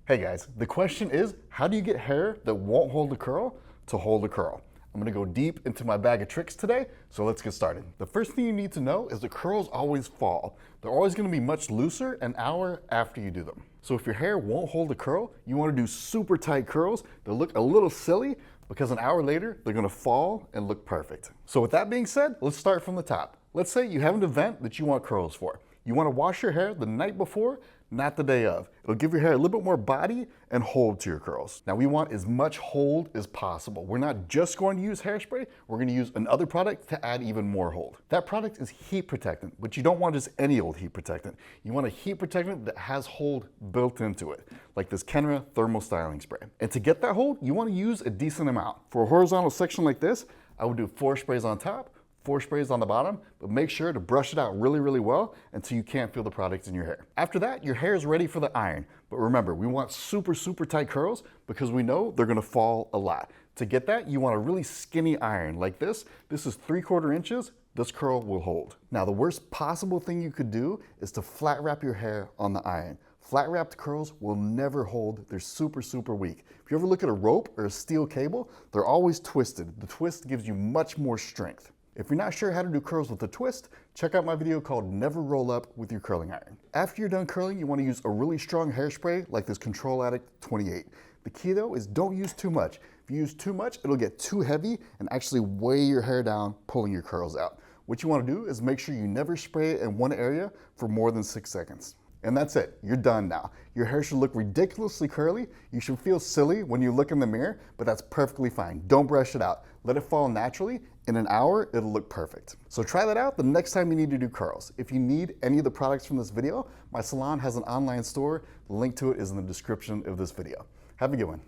Hey guys, the question is, how do you get hair that won't hold a curl to hold a curl? I'm gonna go deep into my bag of tricks today, so let's get started. The first thing you need to know is the curls always fall. They're always gonna be much looser an hour after you do them. So if your hair won't hold a curl, you wanna do super tight curls that look a little silly because an hour later, they're gonna fall and look perfect. So with that being said, let's start from the top. Let's say you have an event that you want curls for. You wanna wash your hair the night before, not the day of. It'll give your hair a little bit more body and hold to your curls. Now we want as much hold as possible. We're not just going to use hairspray, we're gonna use another product to add even more hold. That product is heat protectant, but you don't want just any old heat protectant. You want a heat protectant that has hold built into it, like this Kenra Thermal Styling Spray. And to get that hold, you wanna use a decent amount. For a horizontal section like this, I would do 4 sprays on top, 4 sprays on the bottom, but make sure to brush it out really, really well until you can't feel the product in your hair. After that, your hair is ready for the iron. But remember, we want super, super tight curls because we know they're gonna fall a lot. To get that, you want a really skinny iron like this. This is 3/4 inches. This curl will hold. Now, the worst possible thing you could do is to flat wrap your hair on the iron. Flat wrapped curls will never hold. They're super, super weak. If you ever look at a rope or a steel cable, they're always twisted. The twist gives you much more strength. If you're not sure how to do curls with a twist, check out my video called Never Roll Up with Your Curling Iron. After you're done curling, you want to use a really strong hairspray like this Control Addict 28. The key though is don't use too much. If you use too much, it'll get too heavy and actually weigh your hair down, pulling your curls out. What you want to do is make sure you never spray it in one area for more than 6 seconds. And that's it, you're done now. Your hair should look ridiculously curly. You should feel silly when you look in the mirror, but that's perfectly fine. Don't brush it out. Let it fall naturally. In an hour, it'll look perfect. So try that out the next time you need to do curls. If you need any of the products from this video, my salon has an online store. The link to it is in the description of this video. Have a good one.